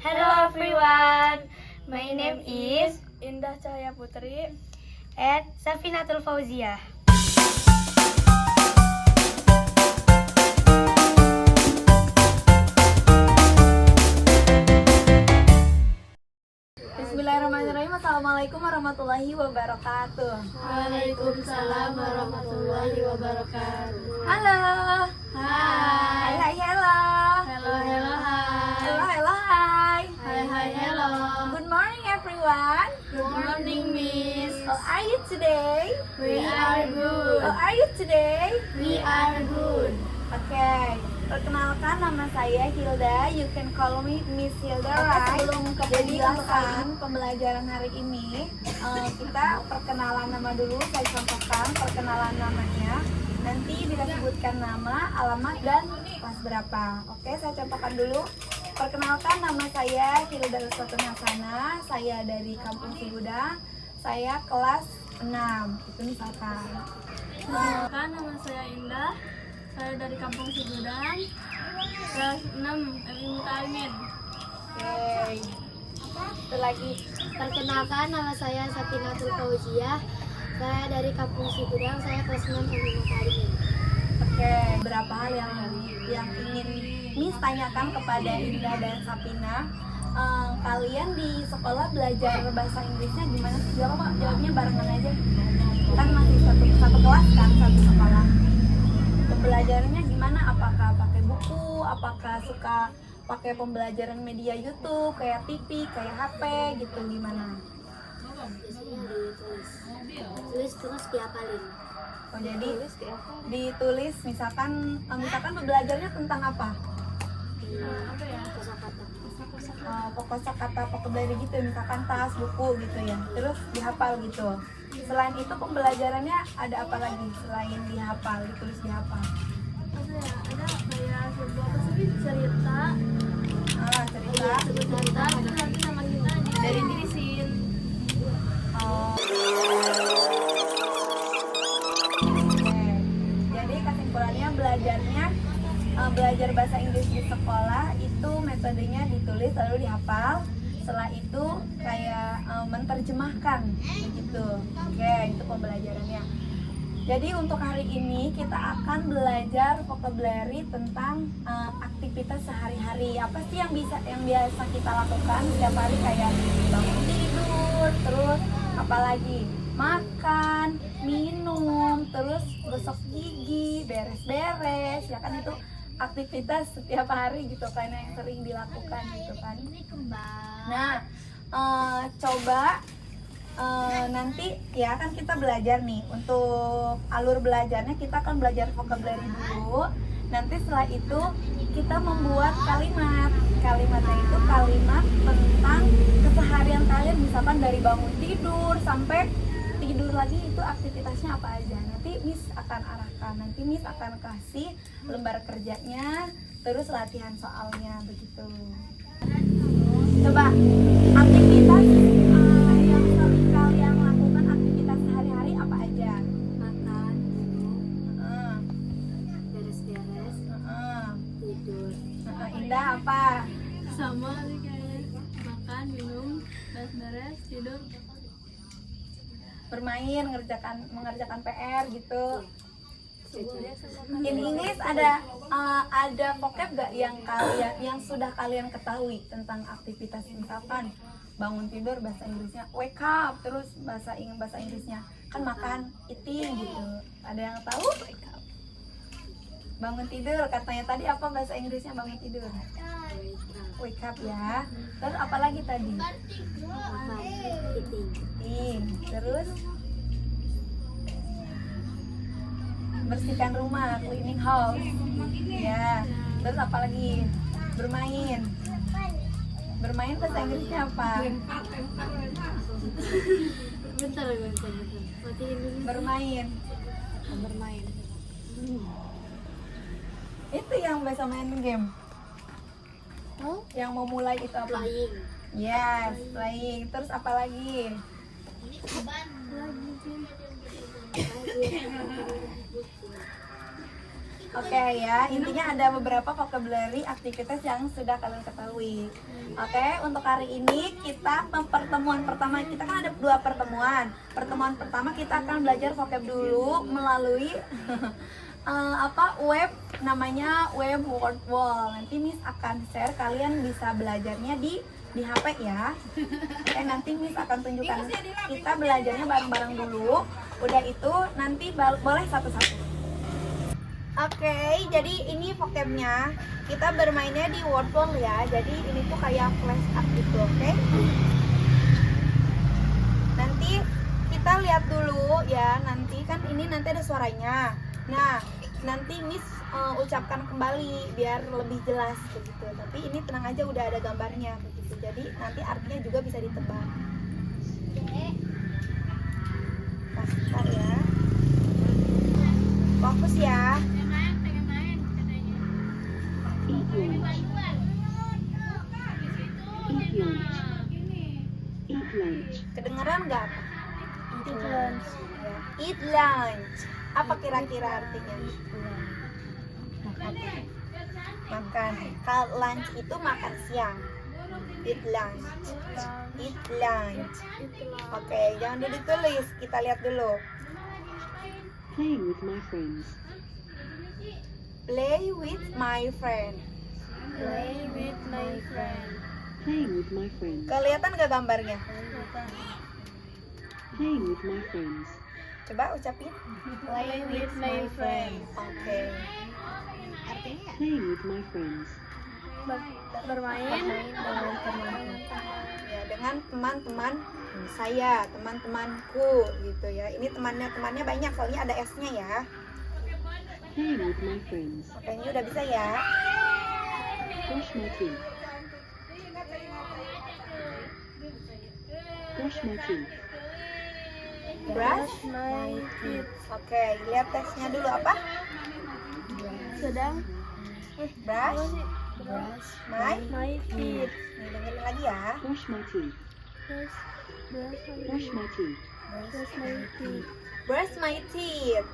Hello everyone, my name is Indah Cahaya Putri. and Safinatul Fauzia. Bismillahirrahmanirrahim. Assalamualaikum warahmatullahi wabarakatuh. Waalaikumsalam warahmatullahi wabarakatuh. Halo. Hai. Hai, hello. Hello, hello, hai. Hello, hi. Hai, hello. Good morning everyone. Good morning, Miss. How are you today? We are good. How are you today? We are good. Oke, perkenalkan nama saya Hilda. You can call me Miss Hilda, right? Sebelum ke penjelasan pembelajaran hari ini, kita perkenalan nama dulu. Saya contohkan perkenalan namanya. Nanti kita sebutkan nama, alamat, dan kelas berapa. Oke, saya contohkan dulu. Perkenalkan, nama saya Hilda Ruslatun Hasana. Saya dari Kampung Cigudang. Saya kelas 6. Itu misalkan. Perkenalkan, nama saya Indah. Saya dari Kampung Cigudang. Kelas 6 Ilmu Talimin. Oke. Itu lagi. Perkenalkan, nama saya Safinatul Fauzia. Saya dari Kampung Cigudang, saya kelas 6 Ilmu Talimin. Oke, berapa hal yang ingin Miss tanyakan kepada Indah dan Sapina. Kalian di sekolah belajar bahasa Inggrisnya gimana sih? Jawabnya barengan aja. Kan masih satu kelas kan, satu sekolah. Pembelajarannya gimana? Apakah pakai buku? Apakah suka pakai pembelajaran media YouTube kayak TV, kayak HP gitu, gimana? Biasanya ditulis terus dihafalin. Oh, jadi ditulis misalkan pembelajarannya tentang apa? Apa ya? Kosakata. Kosakata, vocabulary gitu, misalkan tas, buku gitu ya. Terus dihafal gitu. Selain itu pembelajarannya ada apa lagi selain dihafal, ditulis dihafal? Apa ya? Ada kayak sebuah apa sih? Cerita. Cerita. Sebuah cerita, itu nanti sama kita dari dirisin. Oh. Oke. Jadi kesimpulannya belajar bahasa Inggris di sekolah itu metodenya ditulis lalu dihafal. Setelah itu kayak menerjemahkan begitu. Oke, itu pembelajarannya. Jadi untuk hari ini kita akan belajar vocabulary tentang aktivitas sehari-hari. Apa sih yang biasa kita lakukan setiap hari, kayak bangun tidur, terus apalagi makan, minum, terus gosok gigi, beres-beres, ya kan, itu aktivitas setiap hari gitu kan yang sering dilakukan gitu kan. Nah, coba nanti ya kan kita belajar nih, untuk alur belajarnya kita akan belajar vocabulary dulu. Nanti setelah itu kita membuat kalimat. Kalimatnya itu kalimat tentang keseharian kalian, misalkan dari bangun tidur sampai tidur lagi, itu aktivitasnya apa aja. Nanti Miss akan arahkan, nanti Miss akan kasih lembar kerjanya, terus latihan soalnya begitu. Coba aktivitas yang sering kalian lakukan, aktivitas sehari-hari apa aja? Makan, minum, Heeh, beres-beres, heeh. tidur. Indah apa? Sama sih kayak makan, minum, beres-beres, tidur. Bermain, mengerjakan PR gitu. In English ada vocab gak yang sudah kalian ketahui tentang aktivitas, misalkan bangun tidur bahasa Inggrisnya wake up, terus bahasa Inggrisnya kan makan, eating gitu. Ada yang tahu? Bangun tidur katanya tadi apa bahasa Inggrisnya bangun tidur? Wake up ya. Terus apa lagi tadi? Makan, eating. Terus bersihkan rumah, cleaning house ya. Terus apa lagi? Bermain bahasa Inggrisnya apa? Bentar. Matiin dulu. Bermain itu yang biasa main game. Yang mau mulai itu apa? Flying. Yes, playing. Terus apa lagi? Oke ya, intinya ada beberapa vocabulary aktivitas yang sudah kalian ketahui. Oke, untuk hari ini kita pertemuan pertama, kita kan ada 2 pertemuan. Pertemuan pertama kita akan belajar vocab dulu melalui web, namanya web word wall. Nanti Miss akan share, kalian bisa belajarnya di HP ya. Oke, nanti Miss akan tunjukkan. Kita belajarnya bareng-bareng dulu. Udah itu nanti boleh satu-satu. Oke, jadi ini vocabnya. Kita bermainnya di word wall ya. Jadi ini tuh kayak flash up gitu, oke? Nanti kita lihat dulu ya. Nanti kan ini nanti ada suaranya. Nah, nanti Miss ucapkan kembali biar lebih jelas begitu. Tapi ini tenang aja, udah ada gambarnya begitu. Jadi nanti artinya juga bisa ditebak. Pasar ya. Fokus ya. Kedengeran nggak? Eat lunch. Apa kira-kira artinya? Makan. Kalau lunch itu makan siang. Eat lunch. Eat lunch. Oke, jangan dulu ditulis. Kita lihat dulu. Playing with my friends. Play with my friend. Play with my friend. Playing with my friends. Kelihatan gak gambarnya? Playing with my friends. Coba ucapin. Play with my friend. Oke. Playing with my friends. Bermain dengan teman. Ya, dengan teman-teman saya, teman-temanku gitu ya. Ini temannya banyak soalnya ada S-nya ya. Playing with my friends. Oke, ini udah bisa ya. Brush my teeth. Brush my teeth. Brush My teeth. Oke, lihat tesnya dulu apa? Sedang Brush my. my teeth. Nih, dengerin lagi ya. Brush my teeth. Brush my teeth. Brush my teeth. Brush my teeth.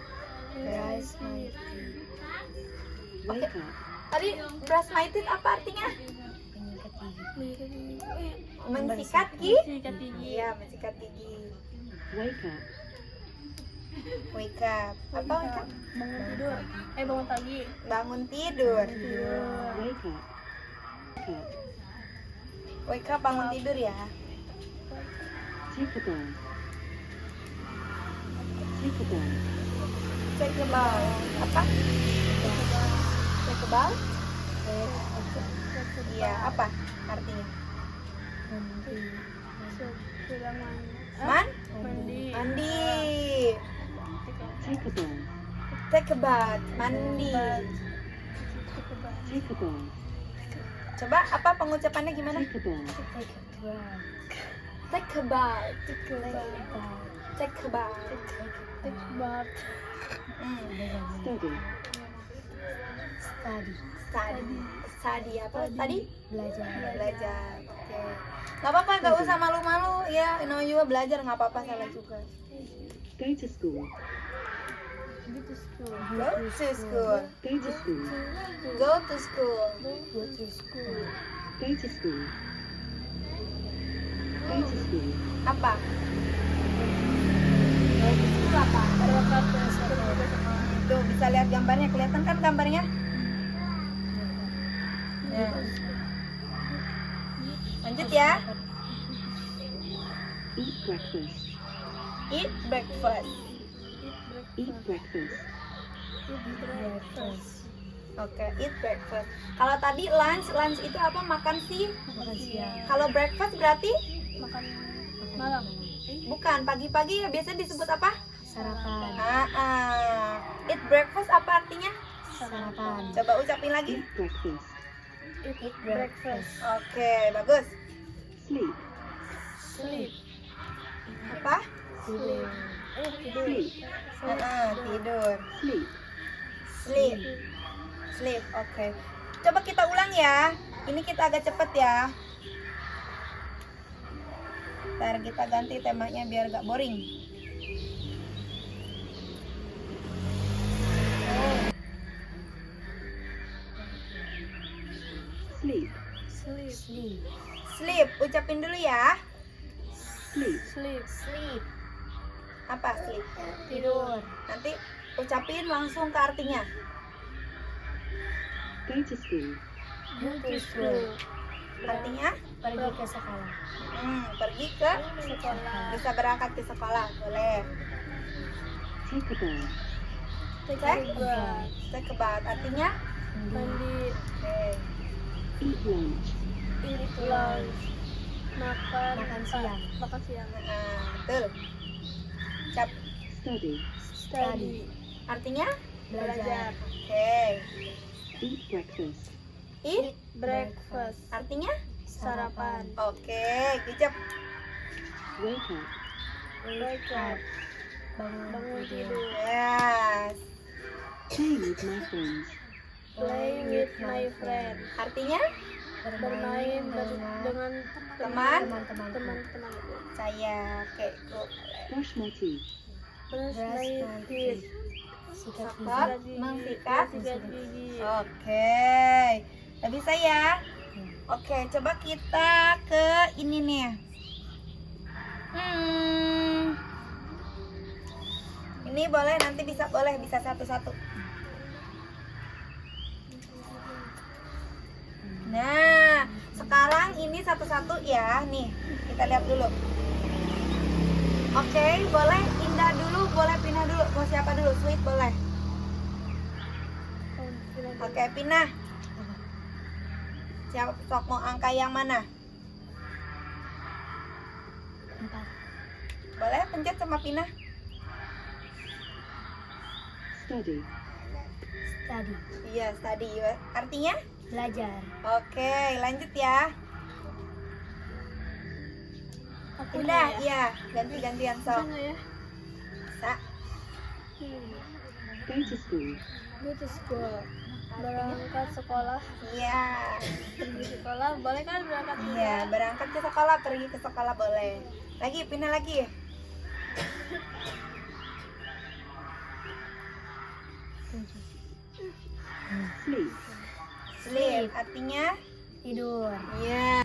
Wake up. Tadi brush my teeth apa artinya? Mensikat gigi. Sikat gigi. Iya, mensikat gigi. Wake up. Wake up. Apa wake up? Bangun tidur. Bangun pagi. Bangun tidur. Wake up. Wake up. Wake up, bangun tidur ya. Take a bath. Take a bath. Take a bath. Apa? Take a bath? Iya, apa artinya? Sedang Mandi. Take a bath. Take a bath. Mandi. Take a bath. Coba apa pengucapannya gimana? Take a bath. Take a bath. Take a bath. bath. Study. Study apa tadi? Belajar. Oke. Gak apa-apa, gak usah malu-malu ya. Namanya juga belajar, gak apa-apa, salah juga. Go to school. Go to school. Go to school. Go to school. Go to school. Go to school. Apa? Go to school apa? Tuh, bisa lihat gambarnya. Kelihatan kan gambarnya? Nah. Lanjut ya. Eat breakfast. Eat breakfast. Eat breakfast. Oke, eat breakfast. Kalau tadi lunch itu apa? Makan siang. Kalau breakfast berarti Makan malam. bukan pagi-pagi ya, biasanya disebut apa? Sarapan. Eat breakfast apa artinya? Sarapan. Coba ucapin lagi. Eat breakfast. Eat breakfast. Oke, bagus. Sleep. Sleep. Apa? Sleep. Sleep. Tidur. Sleep. Sleep. Sleep. Oke. Coba kita ulang ya. Ini kita agak cepet ya. Ntar kita ganti temanya biar gak boring. Sleep. Sleep. Ucapin dulu ya. Sleep. Sleep. Sleep. Apa sleep? Tidur. Nanti ucapin langsung ke artinya. Go to school. Go to school. Artinya Pergi ke sekolah. pergi ke Sekolah. bisa berangkat ke sekolah, boleh. Take a bath. Take a bath. Artinya Mandi. oke. Eat lunch. Eat lunch. Makan. Makan siang. Makan siang. Betul. Cap. Study. Study. Artinya Belajar. oke. Eat breakfast. Eat. Breakfast. Artinya Sarapan. oke. Good job. Wake up. Wake up. Bangun tidur. Yes. Play with my friends. Play with my friend. Artinya Bermain dengan teman-teman teman-teman. saya. Oke, go. Brush my teeth. Brush my teeth. Sikat Sikat, mensikat. Sikat gigi. Oke. Udah bisa ya? Oke, coba kita ke ini nih. Ini boleh nanti bisa satu-satu. Nah, sekarang ini satu-satu ya. Nih, kita lihat dulu. Oke, boleh Indah dulu, boleh Pinah dulu. Mau siapa dulu? Sweet boleh. Oke, Pinah. Siapa sok mau angka yang mana? 4. Boleh pencet sama Pinah. Study. Study. Iya, study. Artinya? Belajar. Oke, lanjut ya. Indah, iya. Ganti-gantian sok. Sana ya. Bisa. Go to school. Go to school. Berangkat sekolah. Iya. Pergi sekolah. Boleh kan berangkat Iya, berangkat ke sekolah, pergi ke sekolah boleh. Lagi, Pindah lagi. Sleep. Sleep, artinya? Tidur. Iya.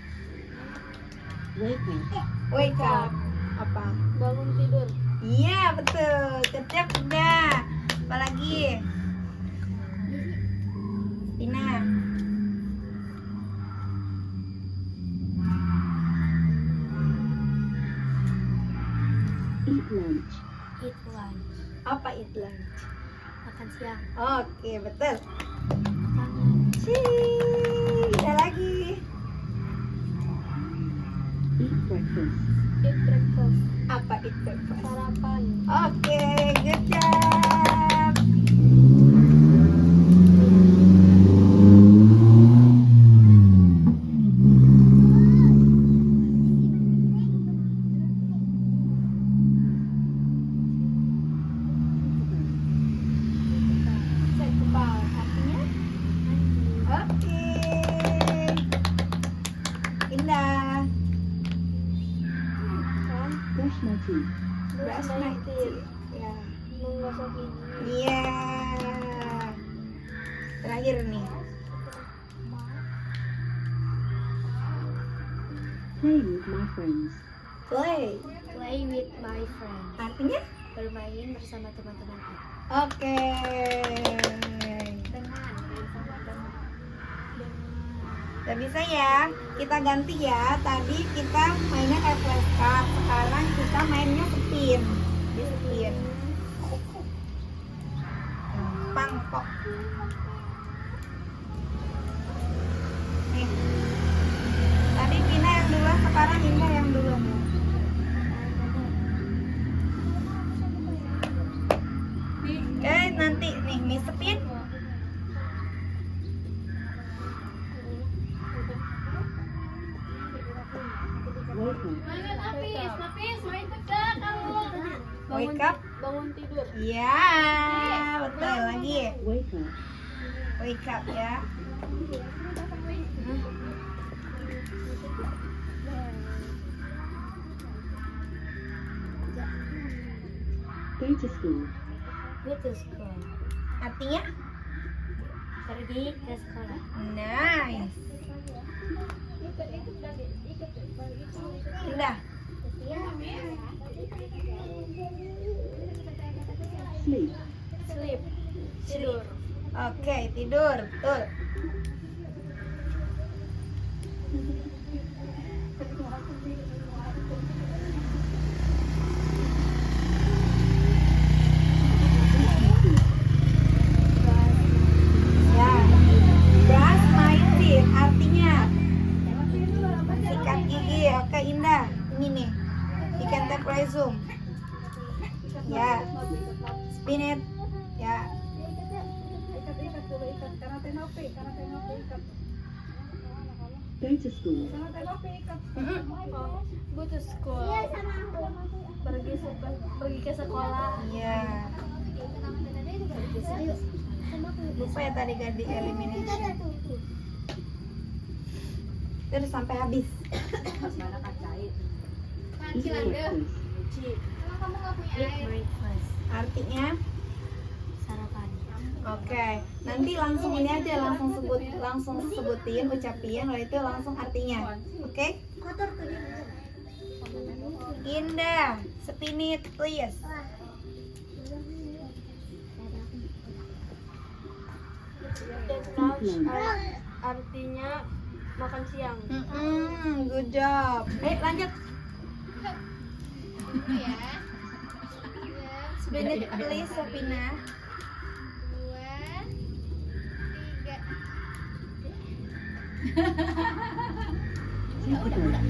Wake up. Wake up. Apa? Bangun tidur. Iya, betul. Kecap udah. Apalagi? Pinah. Eat lunch. Eat lunch. Apa itu lunch? Makan siang. Oke, betul. Ada lagi. Eat breakfast. Eat breakfast. Apa itu breakfast? Sarapan. Oke, good job. Set kepal, artinya? Oke. Indah. Brush my teeth. Brush my teeth. Ya. Menggosok gigi. Iya. Terakhir nih. Play with my friends. Play. Play with my friend. Artinya? Bermain bersama teman-temanku. Oke. Udah bisa ya. Kita ganti ya. Tadi kita mainnya kayak flashcard. Sekarang kita mainnya spin. Di spin. Gampang kok. Nih. Tadi Pina yang duluan, sekarang Indah yang duluan. Nanti nih Miss Spin. Wake up. Wake up. Bangun tidur. Iya, betul lagi. Wake up. Wake up ya. Go to school. Go to school. Artinya? Pergi ke sekolah. Nice. Indah. Sleep. Sleep. Tidur. Oke, tidur. Betul. Ya. Brush my teeth artinya sikat gigi. Oke, Indah. Ini nih. You can tap resume. Ya. Spin it. Ya. Go to school. Go to school. Pergi ke sekolah. Iya. Lupa ya tadi ganti elimination. Terus sampai habis. Eat breakfast. Artinya sarapan. Oke, nanti langsung ini aja langsung sebutin, ucapin, lalu itu langsung artinya. Oke? Indah, spin it please. Eat lunch artinya makan siang. Good job. Lanjut. Spin it please, Sofina. Take a break.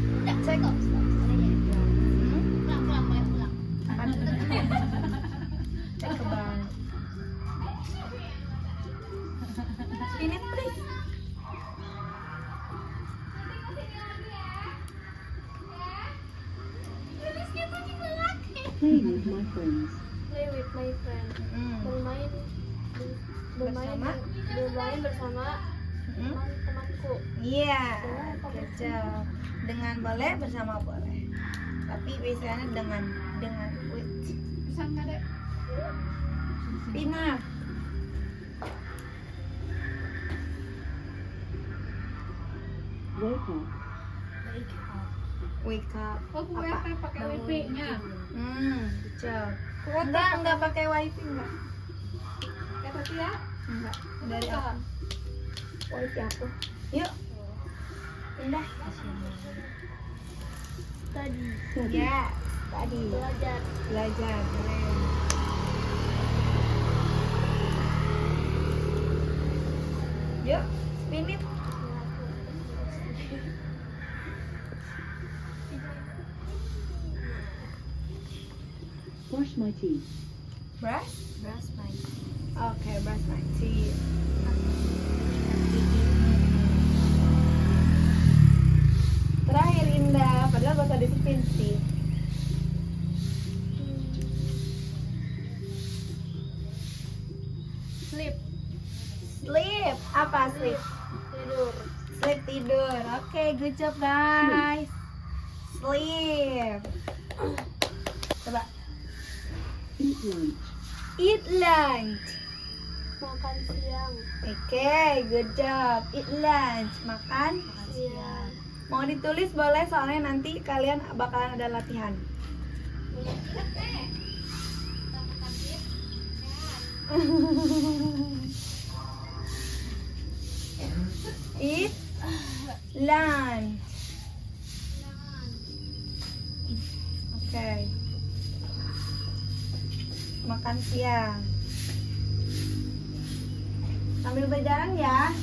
Take a bath. Spin it please. Playing with my friends. Play with my friend. Bermain bersama teman-temanku. Iya, good job. Dengan boleh, bersama boleh. Tapi biasanya dengan with. Pina. Wake up. Wake up. Apa? Pakai wifi-nya. Good job. Enggak pakai wifi enggak. Dapat ya? Enggak. Dari apa? Wifi aku. Yuk. Indah. Tadi Ya, tadi. belajar. Belajar. Keren. Yuk, spin it. Brush my teeth. Brush my teeth. Oke, brush my teeth. Terakhir Indah, padahal bakal di spin sih. Sleep. Sleep, apa sleep? Tidur. Sleep tidur. Oke, good job guys. Sleep. Coba. Eat lunch. Eat lunch. Makan siang. Oke, good job. Eat lunch. Makan Siang. Mau ditulis boleh, soalnya nanti kalian bakalan ada latihan. Eat lunch. Oke. Makan siang. Sambil berjalan ya.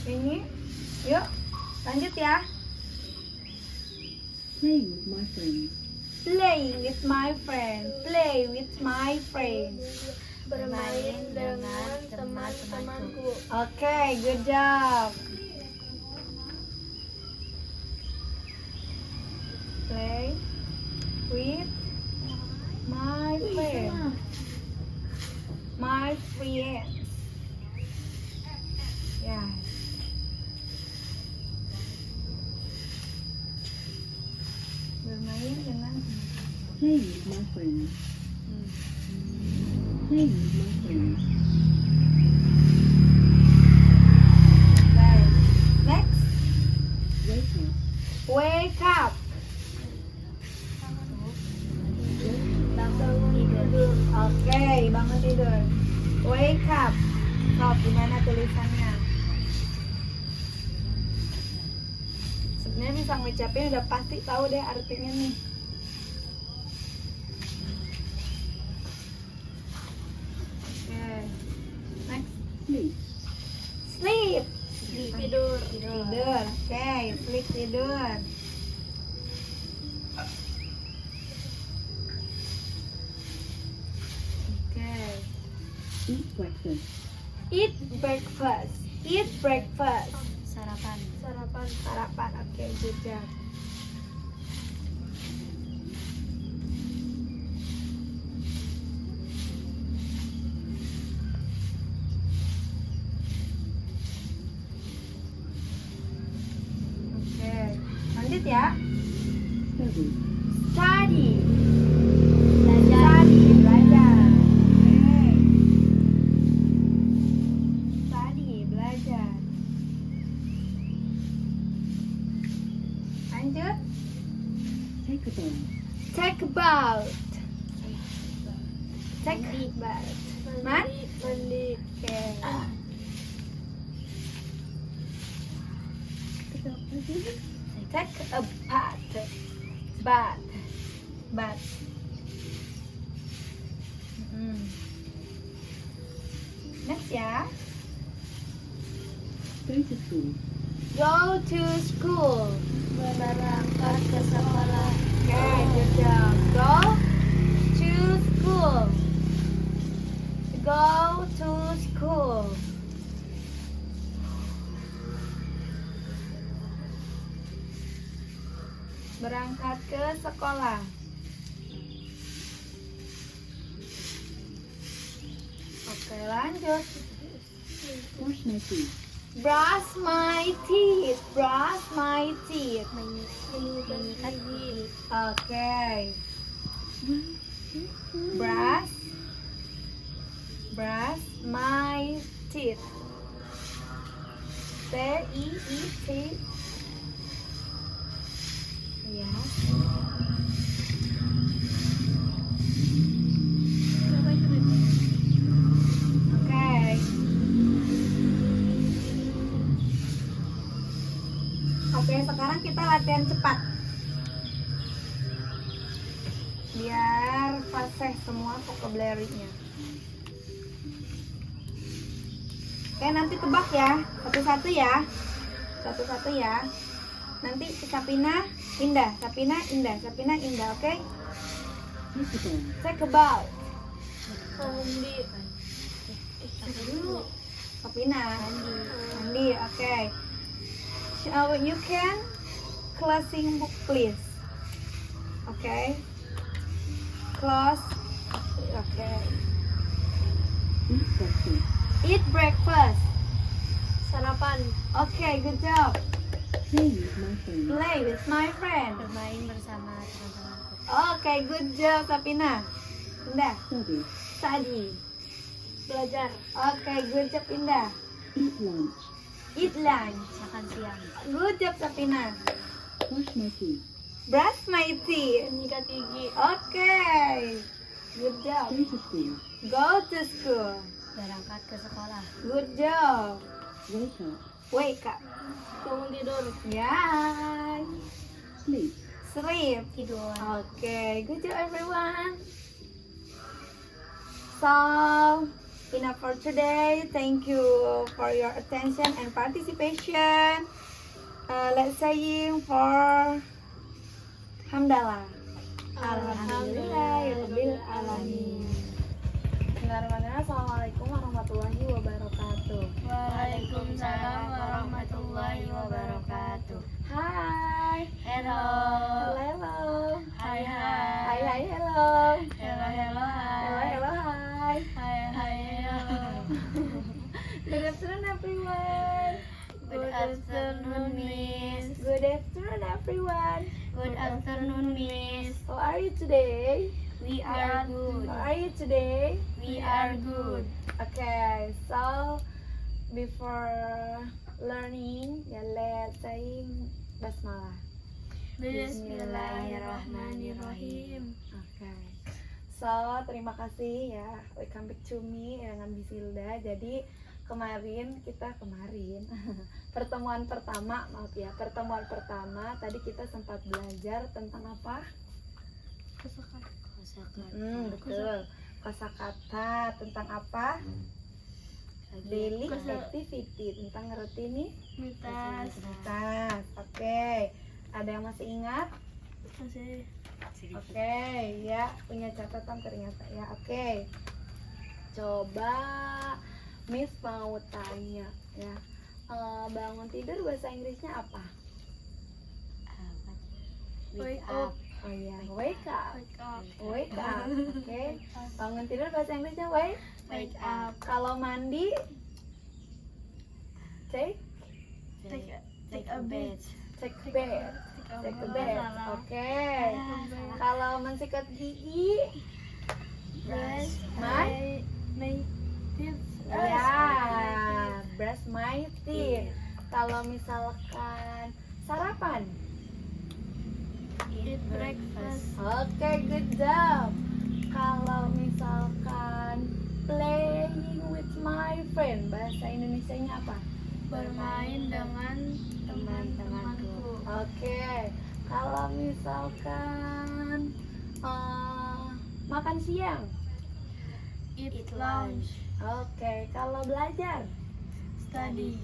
Ini, yuk, lanjut ya. Playing with my friends. Playing with my friend. Play with my friend. Bermain dengan teman-temanku. Oke, good job. Play with my friend. My friends. Yes. Bermain dengan Playing with my friends. Playing with my friends. Baik. Next. Wake up. Wake up. Bangun tidur. Oke, bangun tidur. Wake up. So, gimana tulisannya? Sebenarnya bisa ngucapin udah pasti tahu deh artinya nih. Oke. Next. Sleep. Sleep. Tidur. Tidur. Oke, sleep tidur. Oke. Eat breakfast. Eat breakfast. Eat breakfast. Sarapan. Sarapan. Oke, good job. Oke, lanjut ya. Study. Study. Belajar. Oke. Study, belajar. Lanjut. Take a bath. Take a bath. Take a bath. Mandi. Oke. Take a bath. Bath. Next ya. Go to school. Go to school. Berangkat ke sekolah. Okay, good job. Go to school. Go to school. Berangkat ke sekolah. Oke, lanjut. Brush my teeth. Brush my teeth. Brush my teeth. Menyikat gigi. Oke. Brush my teeth. T-I-E-T. Ya. Oke. Oke, sekarang kita latihan cepat. Biar fasih semua vocabulary-nya. Oke, nanti tebak ya. Satu-satu ya. Satu-satu ya. Nanti Sapina Indah, Sapina Indah, Sapina Indah, oke? Take a bath. Take a bath. Mandi. Sapina. Mandi, oke. You can closing book please. Oke. Close. Oke. Eat breakfast. Eat breakfast. Sarapan. Oke, good job. Play with my friends. Play with my friend. Bermain bersama teman-temanku. Oke, good job Sapina. Indah. Study. Study. Belajar. Oke, good job Indah. Eat lunch. Eat lunch. Makan siang. Good job Sapina. Brush my teeth. Brush my teeth. Menyikat gigi. Oke. Good job. Go to school. Go to school. Berangkat ke sekolah. Good job. Wake up. Wake up. Bangun tidur. Yeah. Sleep. Sleep. Tidur. Okay, good job everyone. So, enough for today. Thank you for your attention and participation. Let's sing for Hamdalah. Alhamdulillahirabbil alamin. Bismillahirrahmanirrahim. Assalamualaikum warahmatullahi wabarakatuh. Waalaikumsalam warahmatullahi wabarakatuh. Hai. Hello. Hello. Hai hai. Hai hai hello. Hello hello Hello hai. hello hai. Hai hai hello. Good afternoon everyone. Good afternoon Miss. Good afternoon everyone. Good afternoon Miss. How are you today? We are good. How are you today? We are good. Okay, so before learning, let's say basmalah. Bismillahirrahmanirrahim. Oke. So, terima kasih ya. Welcome back to me dengan Bisilda. Jadi kemarin pertemuan pertama tadi kita sempat belajar tentang apa? Betul. Kosakata tentang apa? Daily activity, tentang ngerti nih? Mitas. Oke. Ada yang masih ingat? Masih. Oke, ya punya catatan ternyata ya. Oke. Coba Miss mau tanya ya. Bangun tidur bahasa Inggrisnya apa? Wake up. Oh iya, wake up. Wake up. Wake up. Oke. Bangun tidur bahasa Inggrisnya wake up. Kalau mandi take Take a bed. take bed. Take a bed. Oke. Kalau mensikat gigi Brush my my teeth. ya, brush my teeth. Kalau misalkan sarapan, Eat breakfast. oke, good job. Kalau misalkan playing with my friend, bahasa Indonesianya apa? Bermain dengan teman-temanku. Oke. Kalau misalkan makan siang, Eat lunch. oke. Kalau belajar, Study.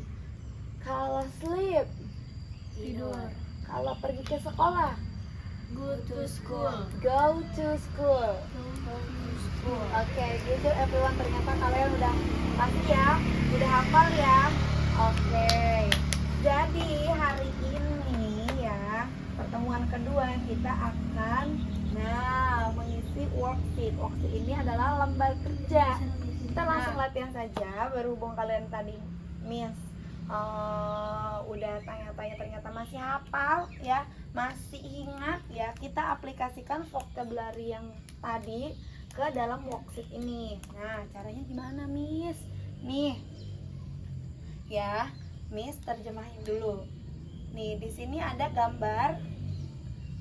kalau sleep, Tidur. kalau pergi ke sekolah, Go to school. go to school. Go to school. Oke, gitu everyone, ternyata kalian udah pasti ya, udah hafal ya. Oke. Jadi hari ini ya, pertemuan kedua kita akan mengisi worksheet. Worksheet ini adalah lembar kerja. Kita langsung latihan saja, berhubung kalian tadi Miss udah tanya-tanya ternyata masih hafal ya, masih ingat ya, kita aplikasikan vocabulary yang tadi ke dalam worksheet ini. Nah, caranya gimana, Miss? Nih. Ya, Miss terjemahin dulu. Nih, di sini ada gambar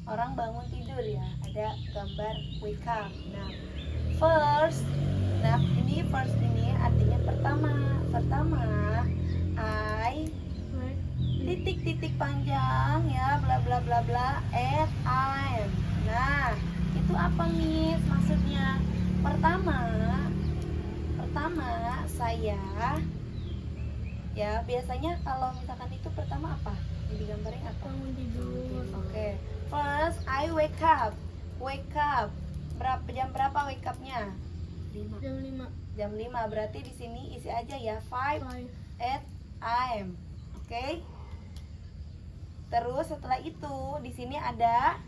orang bangun tidur ya. Ada gambar wake up. Nah, first ini artinya pertama. I titik panjang ya, bla bla bla bla at I'm. Nah, itu apa, Miss? Maksudnya pertama saya ya, biasanya kalau misalkan itu pertama apa? Yang digambarin apa? Bangun tidur. Oke. First I wake up. Jam berapa wake up-nya? Jam 5. Jam 5. Berarti di sini isi aja ya 5 at I'm. Oke. Terus setelah itu di sini ada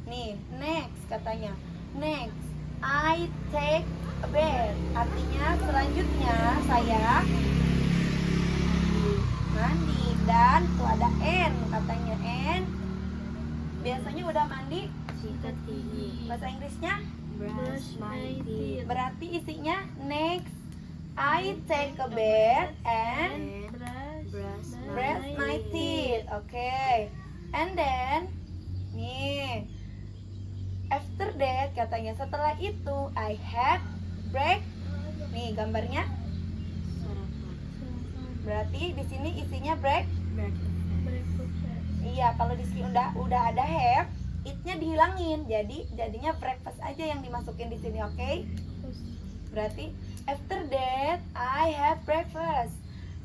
nih, next katanya. Next I take a bath. Artinya selanjutnya saya mandi, dan tuh ada N katanya. N biasanya udah mandi, Sikat gigi. bahasa Inggrisnya Brush my teeth. berarti isinya next I take a bath and brush my teeth. Oke. And then nih, after that katanya, setelah itu I have break. Nih gambarnya. Berarti di sini isinya break. Iya, kalau di sini udah ada have, it-nya dihilangin. Jadinya breakfast aja yang dimasukin di sini, oke? Berarti after that I have breakfast.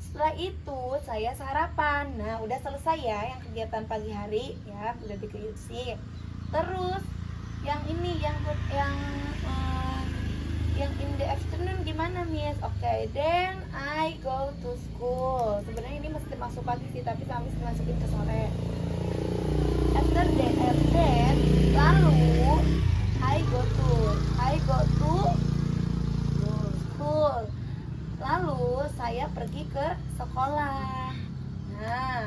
Setelah itu saya sarapan. Nah, udah selesai ya yang kegiatan pagi hari ya, udah diisi. Terus yang ini yang in the afternoon gimana, Miss? Oke, then I go to school. Sebenarnya ini mesti masuk pagi sih, tapi kami masukin ke sore. After that, lalu I go to school. Lalu saya pergi ke sekolah. Nah,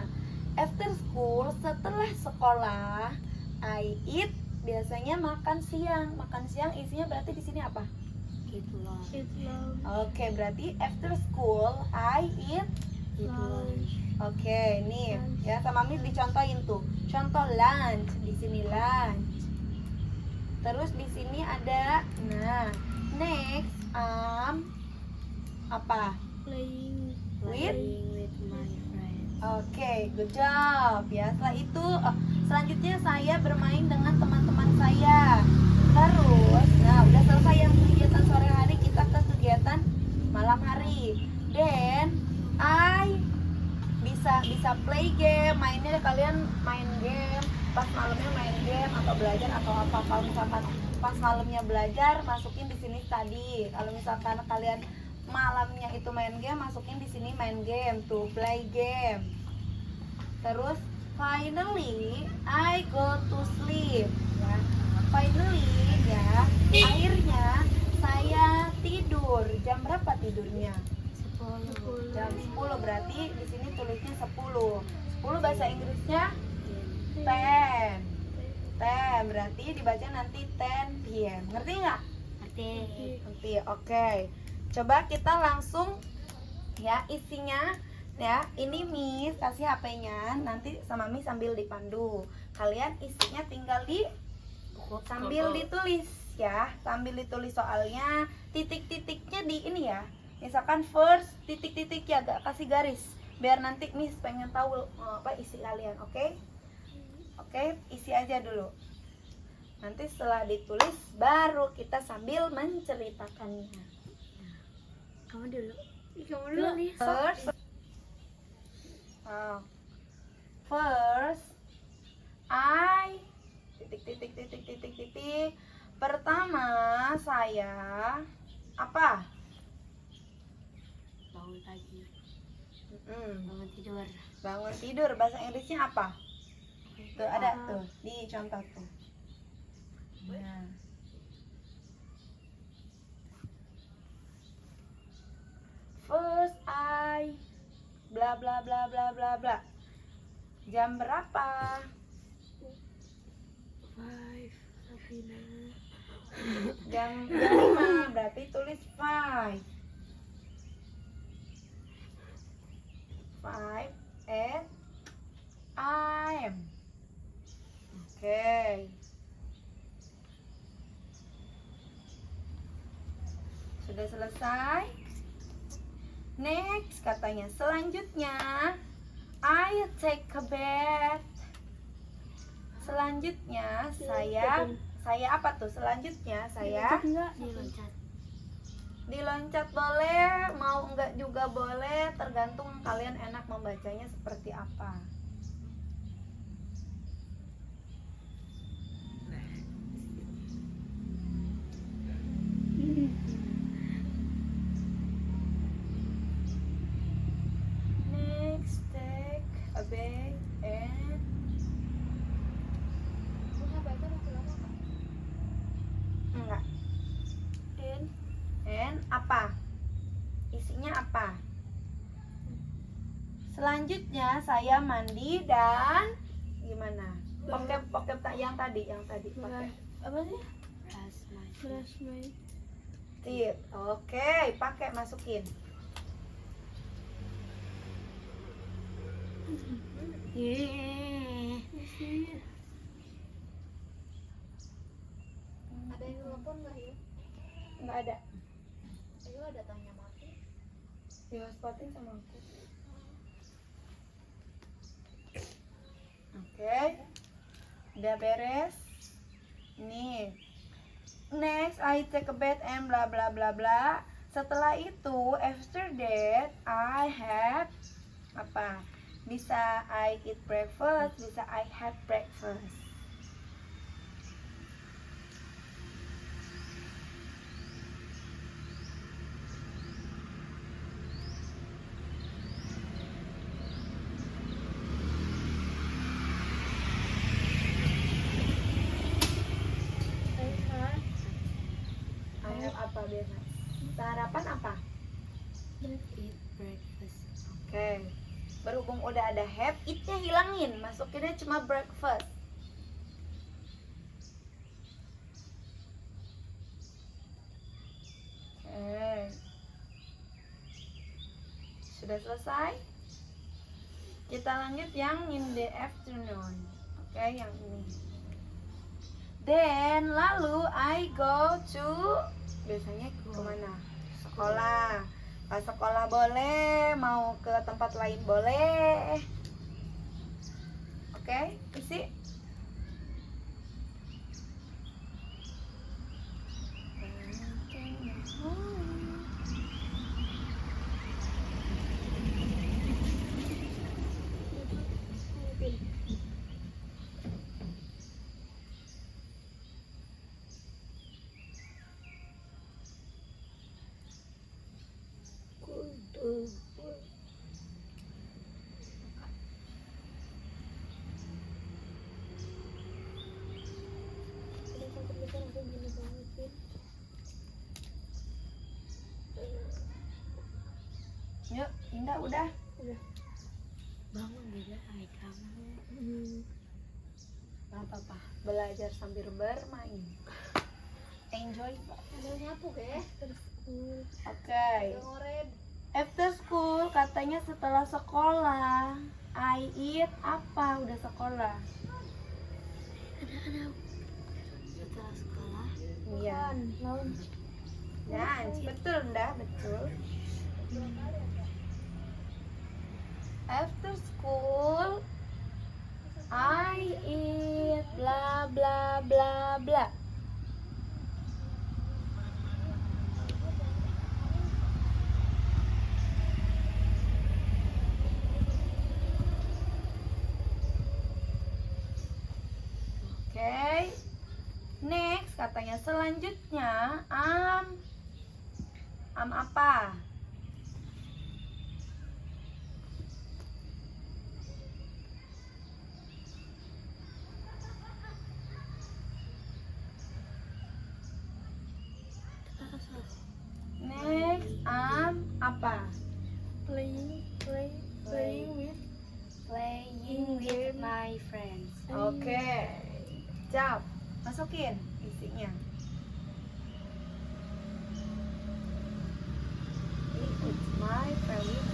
after school, setelah sekolah, I eat. Biasanya makan siang. Makan siang isinya berarti di sini apa? Eat lunch. Oke, berarti after school I eat Oke, nih ya sama Mami dicontohin tuh. Contoh lunch, di sini lunch. Terus di sini ada, nah, next apa? Playing With my friend. Oke, good job ya. Setelah itu, selanjutnya saya bermain dengan teman-teman saya. Terus, nah udah selesai yang kegiatan sore hari, kita ke kegiatan malam hari. Then, I bisa play game. Mainnya kalian main game, pas malamnya main game atau belajar atau apa. Kalau misalkan pas malamnya belajar, masukin di sini study. Kalau misalkan kalian malamnya itu main game, masukin di sini main game tuh, play game. Terus finally I go to sleep ya. Finally ya, akhirnya saya tidur. Jam berapa tidurnya? 10. Jam 10, berarti di sini tulisnya 10. 10 bahasa Inggrisnya 10. 10 berarti dibaca nanti 10 p.m. Ngerti nggak? Ngerti. Oke. Coba kita langsung ya isinya ya. Ini Miss kasih HP-nya, nanti sama Miss sambil dipandu. Kalian isinya tinggal sambil ditulis ya, sambil ditulis soalnya. Titik-titiknya di ini ya. Misalkan first titik-titik ya, agak kasih garis biar nanti Miss pengen tahu apa isi kalian, oke? Oke, isi aja dulu. Nanti setelah ditulis baru kita sambil menceritakannya. Kamu dulu nih. First, I titik. Pertama saya apa? Bangun pagi. Bangun tidur. Bahasa Inggrisnya apa? Tuh ada tuh di contoh tuh. Nah. First I bla bla bla bla bla bla. Jam berapa? 5. Safina. Jam 5, berarti tulis 5. 5 AM. Oke. Sudah selesai? Next katanya. Selanjutnya I take a bath. Selanjutnya saya apa tuh? Selanjutnya saya diloncat boleh, mau enggak juga boleh, tergantung kalian enak membacanya seperti apa. Next, take a bath and enggak. And apa? Isinya apa? Selanjutnya saya mandi dan gimana? Pokep yang tadi pakai Apa sih? Brush my tip. Oke, pakai masukin. Ada yang telepon nggak ya? Enggak ada. Ayo ada tanya mati. Di hotspotin sama aku. Oke. Udah beres. Nih. Next I take a bath and bla bla bla bla. Setelah itu after that I have apa? Bisa I eat breakfast, bisa I have breakfast. I have apa biasa? Sarapan apa? Eat breakfast. Oke. Berhubung udah ada have, it-nya hilangin, masukinnya cuma breakfast. Oke. Sudah selesai? Kita lanjut yang in the afternoon. Oke, yang ini. Then lalu I go to, biasanya kemana? Sekolah. Ke sekolah boleh, mau ke tempat lain boleh. Oke, isi. Yuk, Indah udah. Bangun beda hai kamu. Gak apa-apa, belajar sambil bermain. Enjoy. Ada nyapu ke? Oke. After school katanya setelah sekolah. I eat apa? Udah sekolah. Setelah sekolah. Iya. Lunch, betul Nda, betul. After school I eat bla bla bla bla. Oke. Next katanya selanjutnya apa? Next apa? Playing with my friends. Oke. Jawab. Masukin isinya. It's my favorite.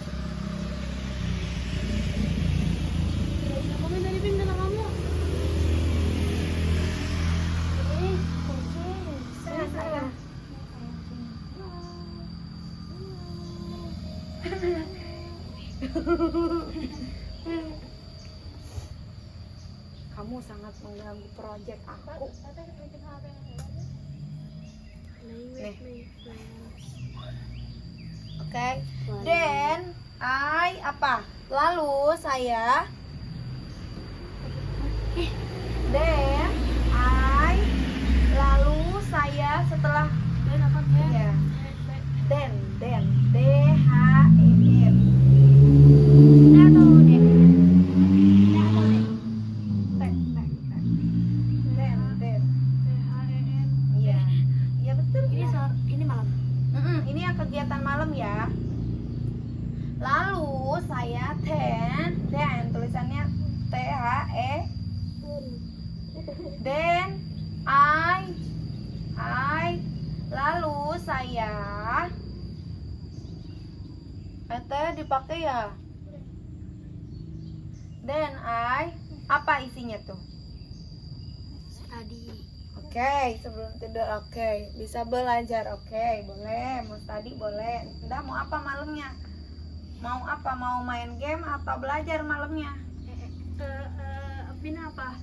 Kamu dari pindah kamu. Sana. Kamu sangat mengganggu proyek aku. Nih. Oke. Then I apa? Lalu saya. Then I. Lalu saya setelah. Ya. Then. D-H-E-N. Then. Iya. Iya betul. Ini malam. Ini yang kegiatan malam ya. Lalu saya then tulisannya T-H-E. Then I lalu saya dipakai ya. Then I apa isinya tuh? Study. Oke, sebelum tidur oke. Bisa belajar oke, boleh. Mau study boleh. Udah mau apa malamnya? Mau apa? Mau main game atau belajar malamnya? Bina apa?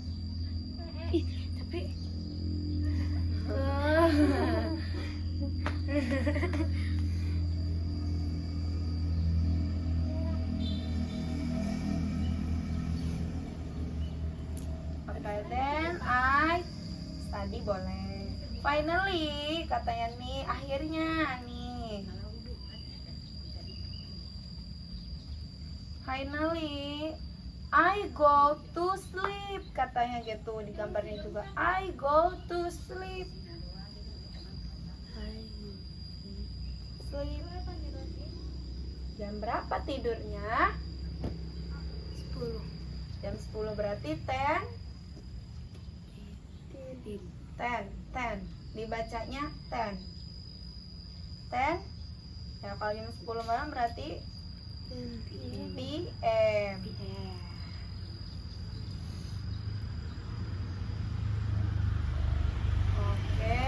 Tapi Oke, then I study boleh. Finally, katanya nih, akhirnya nih. Finally, I go to sleep, katanya gitu di gambarnya juga. I go to sleep. Sleep. Jam berapa tidurnya? 10. Jam 10 berarti 10. Dibacanya 10. Ya kalau jam 10 malam berarti PM. Oke.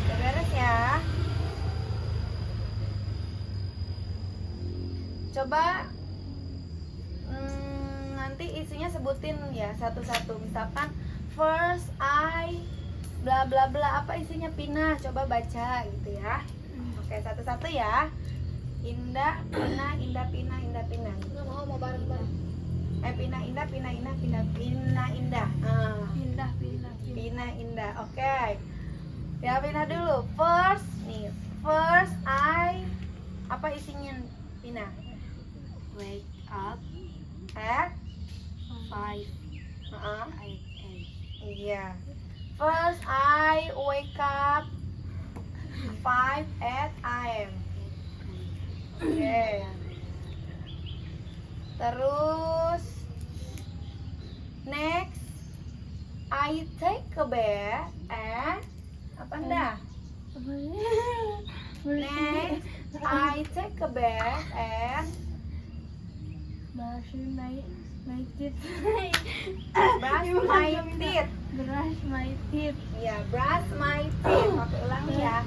Udah beres ya. Coba nanti isinya sebutin ya satu-satu. Misalkan first I bla bla bla, apa isinya Pina, coba baca gitu ya. Oke, satu-satu ya. Indah, Pina, Indah, Pina, Indah, Pina. Nggak mau bareng-bareng. Pina, Indah, Pina, Indah, Pina, Pina, Indah. Indah, pindah. Pina, Indah. Oke. Ya, Pina dulu. First nih. First I, apa isinya Pina? Wake up At 5 uh-uh. 8 Iya. First I wake up 5 at AM. Oke. Terus next I take a bath and apa dah? Next I take a bath and Brush my teeth. brush my teeth. Brush my teeth. Ya, brush my teeth. Oke, ulang ya.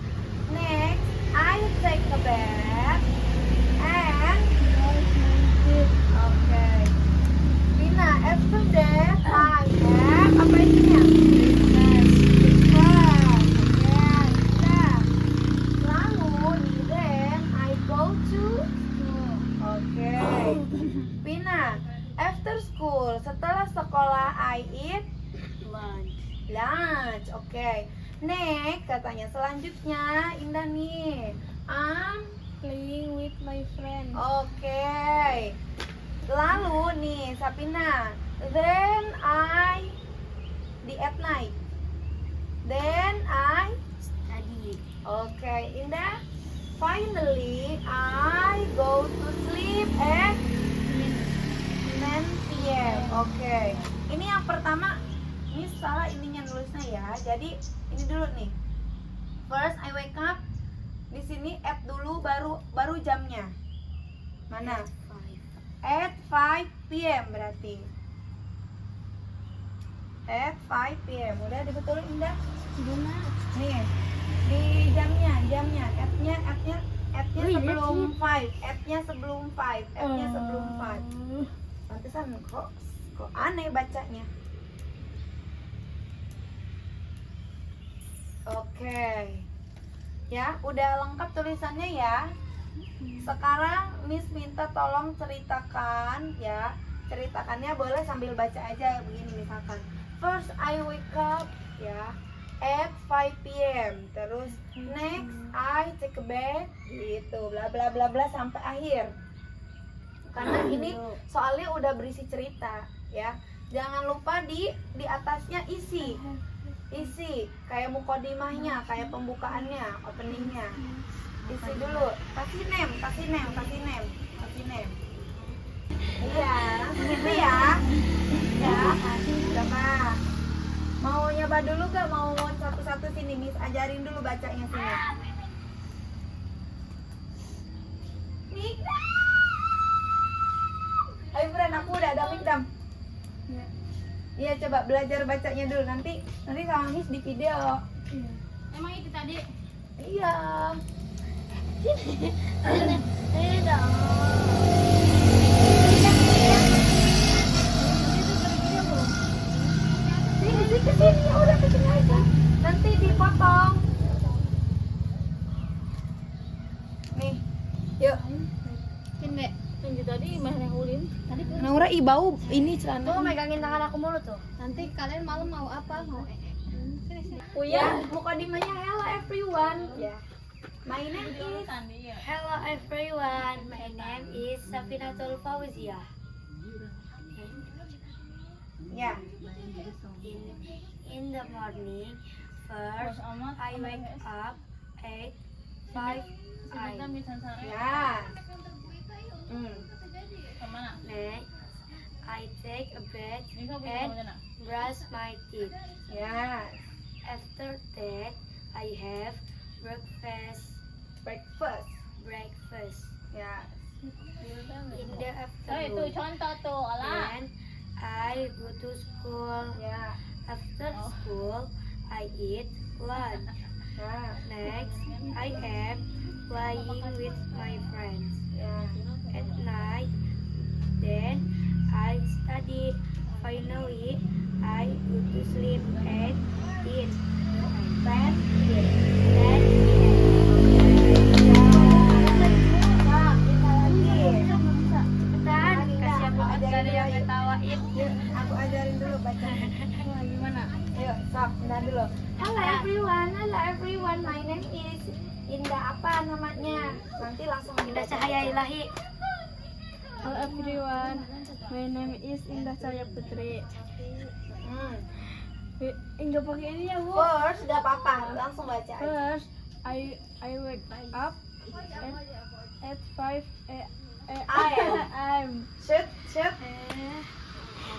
Next, I take a bath and Brush my teeth. oke. Pina, after that I have apa isinya? Breakfast. Oke, nah. Lalu then I go to school. Oke. Pina, after school, setelah sekolah I eat lunch. Oke. Next, katanya selanjutnya Indah nih. Playing with my friend. Oke. Lalu nih Sapina. Then I di at night. Then I study. oke, Indah. Finally, I go to sleep at 9 PM. Oke. Ini yang pertama, ini salah ininya nulisnya ya. Jadi ini dulu nih. First I wake up. Di sini at dulu baru jamnya. Mana? At 5 PM berarti. At 5 PM. Udah dibetulin Indah? Nih. Di jamnya. At-nya sebelum 5. At-nya sebelum 5. At-nya sebelum 5. Pantesan kok aneh bacanya. Oke. Ya, udah lengkap tulisannya ya. Sekarang Miss minta tolong ceritakan ya. Ceritakannya boleh sambil baca aja begini misalkan. First I wake up ya at 5 PM. Terus next I take a bath gitu. Bla bla bla bla sampai akhir. Karena ini soalnya udah berisi cerita ya. Jangan lupa di atasnya isi kayak mukodimahnya, kayak pembukaannya, openingnya. Isi dulu. Kasih name. Iya, langsung gitu ya. Ya, coba. Mau nyoba dulu gak? Mau satu-satu sini, Miss ajarin dulu bacanya sini. Mikdam. Ayo friend, aku udah ada Mikdam. Iya, coba belajar bacanya dulu, nanti sama Miss di video. Emang itu tadi? Iya. Ini dong. Sini ke sini, ya udah ke sini aja. Nanti dipotong. Nih, yuk. Ini tadi mana yang ulin? Tadi Naura bau ini celana. Tuh megangin tangan aku mulu tuh. Nanti kalian malam mau apa? Mau Ya, mukadimahnya hello everyone. Ya. My name is Hello everyone, my name is Safinatul Fauzia. ya. In the morning, first I wake up at 5 AM. Ya. Next, I take a bath and brush my teeth. Ya. After that, I have breakfast. breakfast. Ya. In the afternoon, contoh tuh, then I go to school. Ya. After school, I eat lunch. Ya. Next, I am playing with my friends. Ya. At night, then I study. Finally, I go to sleep at 10 Ten. Cepetan, kasih aku ajarin yang dulu. ketawain. Aku ajarin dulu baca. Gimana? Ayo, sok, bentar dulu. Hello everyone, my name is Indah apa namanya? Nanti langsung Indah Cahaya Ilahi. Hello everyone, my name is Indah Cahaya Putri. Enggak pakai ini ya, Bu. First, gak apa-apa, langsung baca aja. First, I wake up at 5 a.m. Shoot.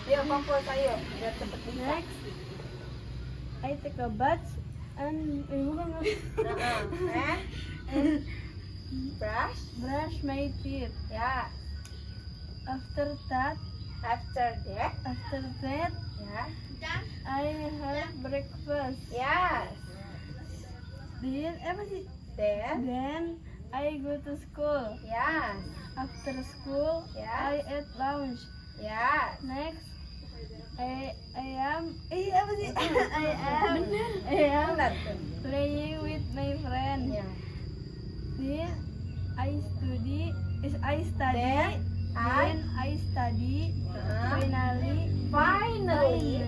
Yuk, fokus, ayo. Biar cepet bisa. Next, I take a bath and brush my teeth. Ya. After that, After that. ya, I have breakfast. Yes. Then I go to school. Yes. After school, Yes. I eat lunch. Yes. Next, I am playing with my friend. Ya. Then I study. Then I study. Finally, Finally.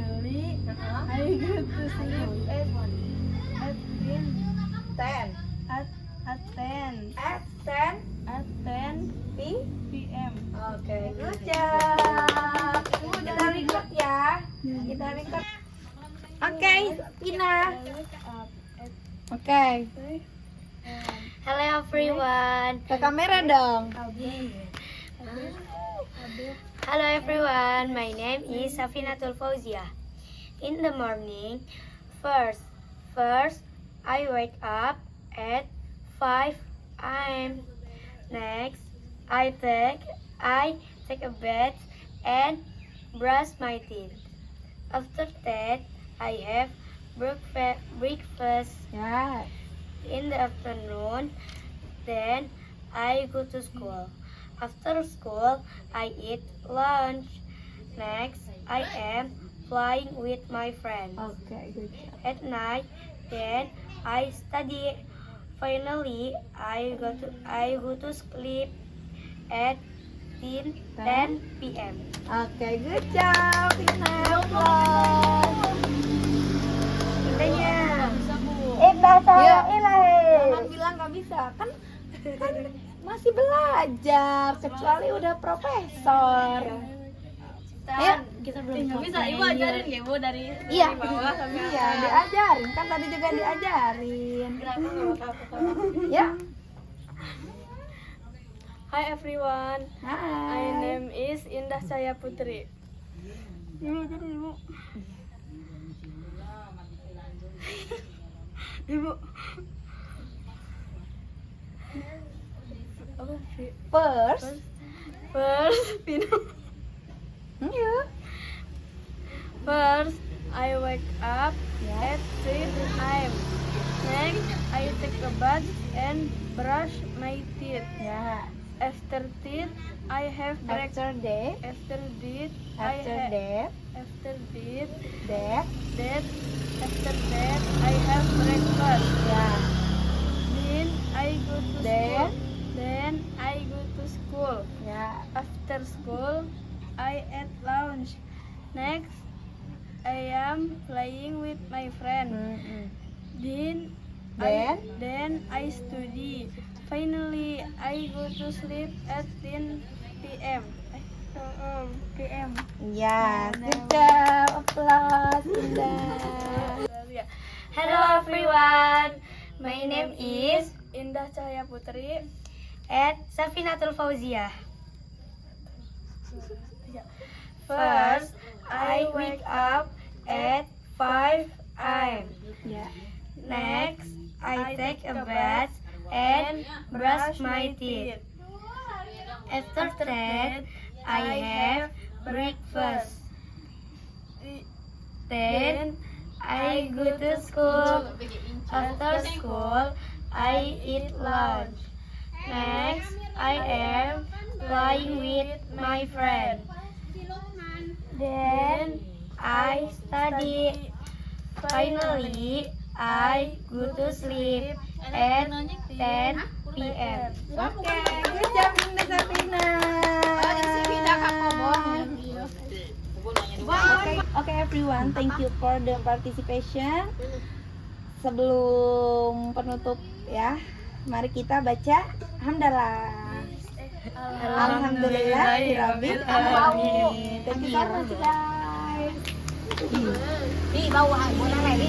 I go to sleep at 10. 10 At 10 p.m. Oke, good job. Kita record ya. Kita record. Oke, Ina. Oke. Hello everyone. Ke kamera dong. Hello everyone, my name is Safinatul Fauzia. In the morning, first I wake up at 5 a.m. Next, I take a bath and brush my teeth. After that, I have breakfast. Ya. In the afternoon, then I go to school. After school, I eat lunch. Next, I am playing with my friends. Oke, good job. At night, then I study. Finally, I go to sleep at 10 p.m. Oke, good job, Ina. Applause. Indahnya. Indah Ilahi. Jangan bilang nggak bisa, kan masih belajar, kecuali udah profesor. Ayo, Kita Nggak bisa, Ibu ajarin ya, Bu, dari iya, bawah sampai iya, diajarin kan tadi juga diajarin. Ya, Hi everyone, my hai. name is Indah Cahaya Putri. Ibu. First, I wake up at 6 a.m. Next, I take a bath and brush my teeth. Ya, After teeth, I have after that, After teeth, I have breakfast. ya, Then I go to school. ya, After school, I eat lunch. Next, I am playing with my friend. Then I study. Finally, I go to sleep at 10 p.m. PM. ya, good job, applause, Indah. Hello everyone, my name is Indah Cahaya Putri. at Safinatul Fauzia. First, I wake up at 5 a.m. Ya, Next, I take a bath and brush my teeth. After that, I have breakfast. Then I go to school. After school, I eat lunch. Next, I am playing with my friend. Then I study. Finally, I go to sleep at 10 p.m. Oke, good job Dinda Sabrina. Okay, everyone, thank you for the participation. Sebelum penutup ya, mari kita baca hamdalah. Alhamdulillahirabbil alamin. Thank you so much guys. Di bawah, boleh lagi.